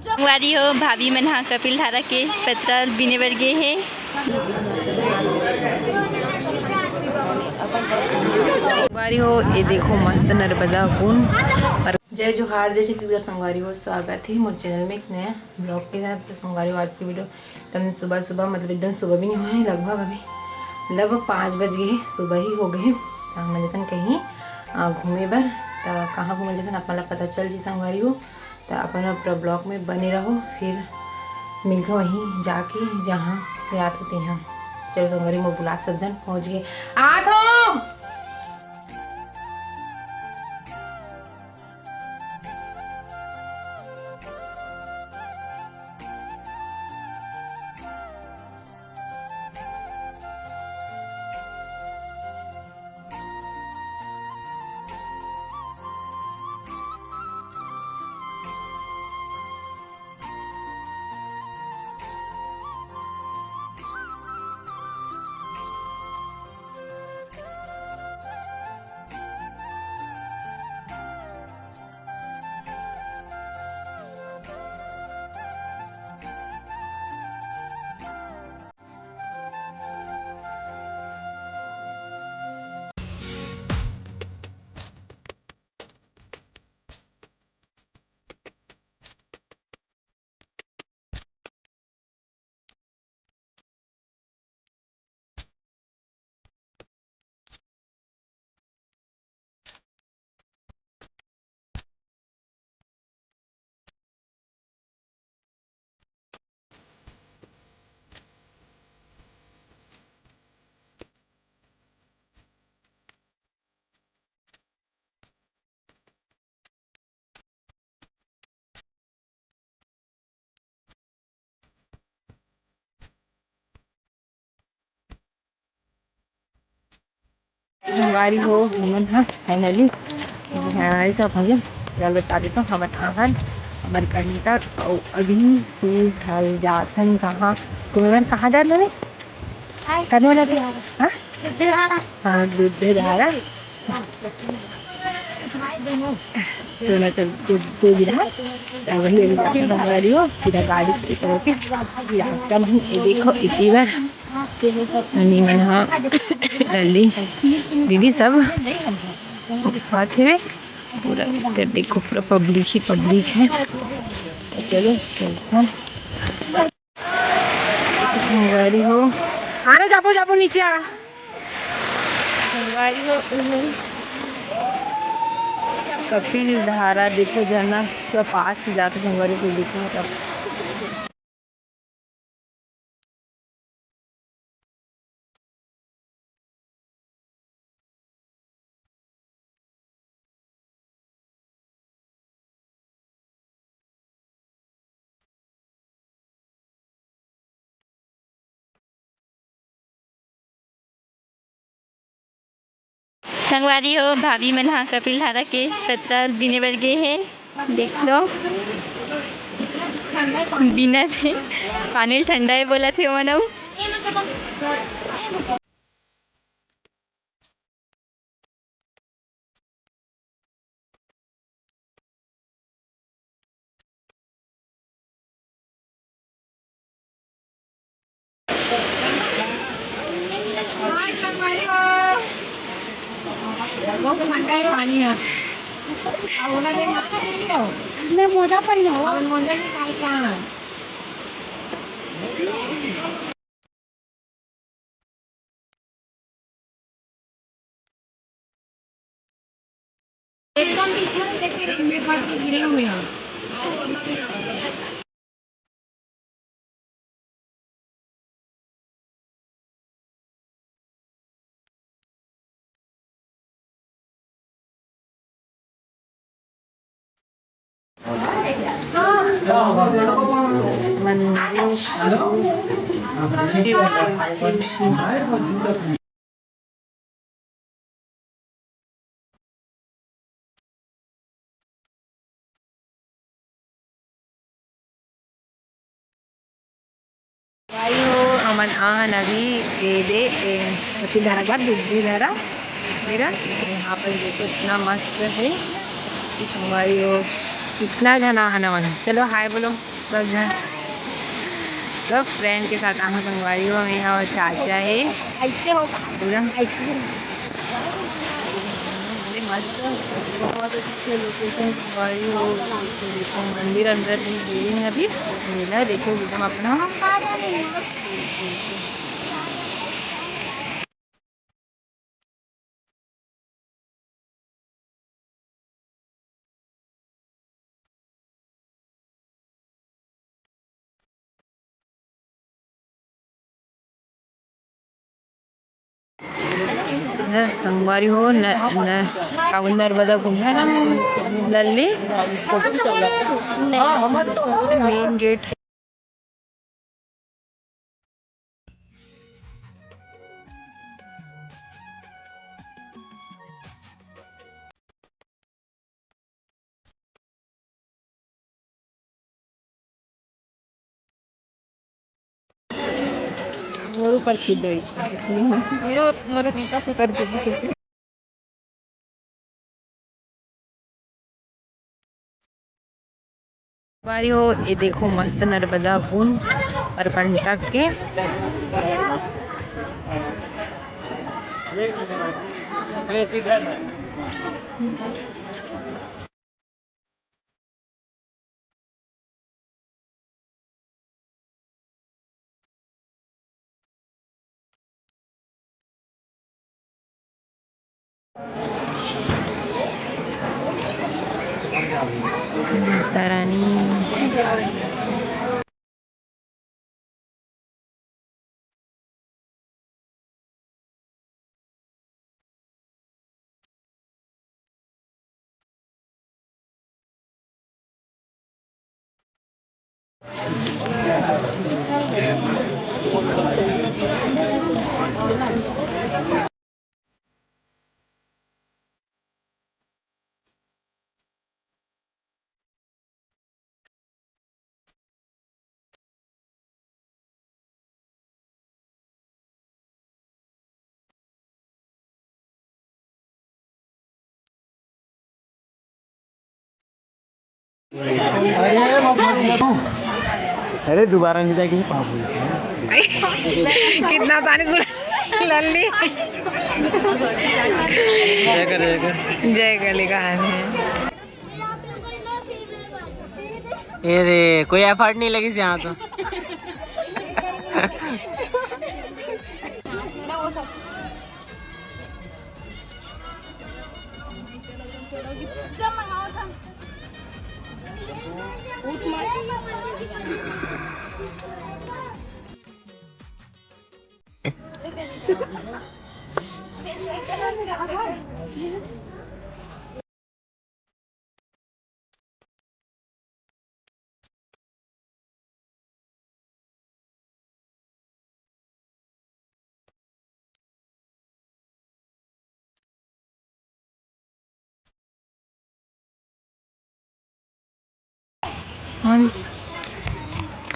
संगवारी हो भाभी मन हाँ कपिल धारा के पत्ता बिने बर गे हे। संगवारी हो ये देखो मस्त नर्मदा कुंड। और जय जोहार जय छत्तीसगढ़। संगवारी हो स्वागत है मोर चैनल में एक नया ब्लॉग के साथ। तो संगवारी हो आज की वीडियो एकदम सुबह सुबह, मतलब एकदम सुबह भी नहीं हुआ है, लगभग अभी लगभग 5 बज गए, सुबह ही हो गए। मैं जतन कहीं घूमे बर, तो कहाँ घूमे जतन अपन पता चल जी। संगवारी हो तो अपन अपना ब्लॉग में बने रहो, फिर मिलकर वहीं जाके जहाँ से आते होते हैं। चलो संगवारी मोर बुला सब जन पहुँच गए। आत हो संगवारी हो घूमन हाँ फाइनली हमारे सब भजन चल बता देता हूँ। हमारे ठाहन हमारे कहीं तक और अभी फिर जाथन कहाँ घूमन, कहाँ जा रहे करने वाला थे। हाँ दूध धारा दोनों तो बिना वही संगवारी हो सीधा गाड़ी के रास्ता में देखो इतनी बार मन हाँ लल्ली दीदी सब हाथ है पूरा। इधर देखो पूरा पब्लिक ही पब्लिक है। चलो चलते संगवारी हो आ रहा, जापो जापो नीचे आ। संगवारी हो कपिल धारा देखो झरना पूरा पास से जाते संगवारी को देखो तब। संगवारी हो भाभी मन हाँ कपिल धारा के पत्ता बिने बर गे हे। देख लो बिना थे पानी ठंडा है बोला थे मन। पानी है मोजा पर मोजा निकाल का एकदम पीछे गिरे हुए हैं। अमन नदी दे कपिल धारा के बाद दूध धारा मेरा यहाँ पर देखो इतना मस्त है। की संगवारी हो कितना जाना आना वाला। चलो हाय बोलो सब जन, सब फ्रेंड के साथ आना संगवारी हो। यहाँ और चाचा है मस्त बहुत अच्छे लोकेशन संगवारी हो। देखो मंदिर अंदर भी गए हैं, अभी मेला देखो एकदम अपना। संगवारी हो नर्मदा कुंभ है ना लल्ली मेन गेट है। और ऊपर सीधे बारी हो ये देखो मस्त नर्मदा कुंड और कंटक के तारानी। अरे दोबारा नहीं जाएगी पापू कितना तारीफ बोला लल्ली। जय गली का है ये रे कोई एफर्ट नहीं लगी यहाँ तो।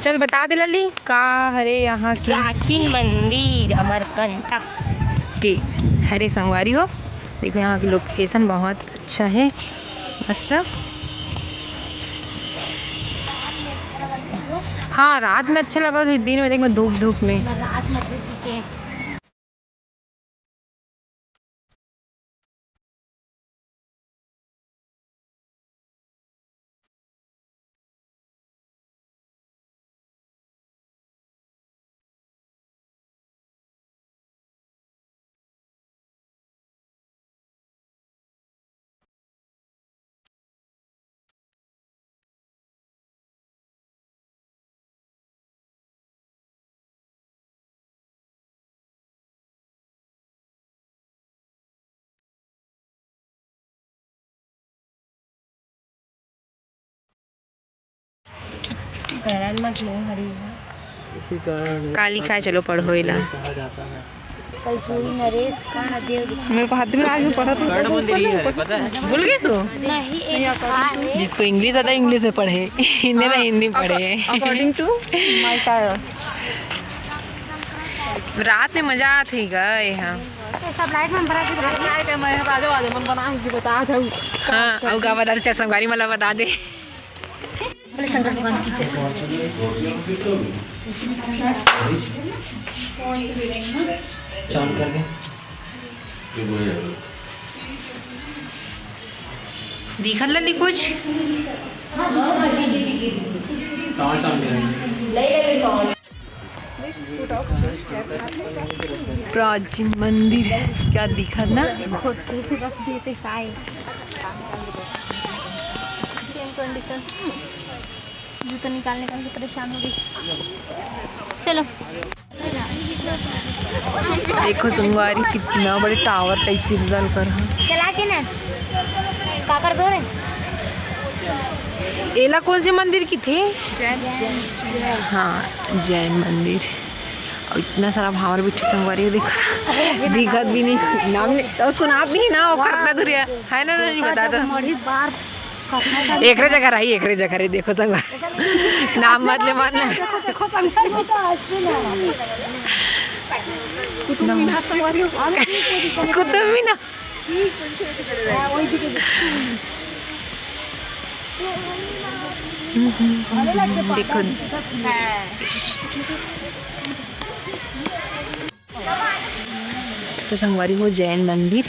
चल बता दे लल्ली का हरे यहाँ की प्राचीन मंदिर अमरकंटक के हरे संगवारी हो। देखो यहाँ की लोकेशन बहुत अच्छा है मस्त। हाँ रात में अच्छा लगा, तो दिन में देखो धूप धूप में। काली खाए चलो पढ़ो इला मेरे को हाथ में आगे पढ़ा तो भूल गए सो। जिसको इंग्लिश आता है इंग्लिश में पढ़े, हिंदी में हिंदी पढ़े। अकॉर्डिंग टू माय टायर रात में मजा आती गए यहाँ। सब लाइट में बड़ा के मैं बाजू बाजू मन बनाऊंगी बता दो। हाँ और का बता चल संगारी मला बता दे। बोले शंकर भगवान की जय। चांद कर दे। दिखल लली कुछ प्राचीन मंदिर क्या दिखा ना। जूता निकालने का भी परेशान हो गई। चलो देखो संगवारी कितना बड़े टावर टाइप से डाल कर। चला के ना का कर दो रे। एला कौन से मंदिर की थे? हाँ जैन मंदिर। और इतना सारा भावर बिठी संगवारी देखा दिखत भी नहीं नाम तो सुना भी नहीं ना वो करना दुरिया है ना नहीं बता दो। एकरे जगह रही एकरे जगह रही देखो संगवारी नाम मत ले मान कुतुब मीनार देखो तो संगवारी हो जैन मंदिर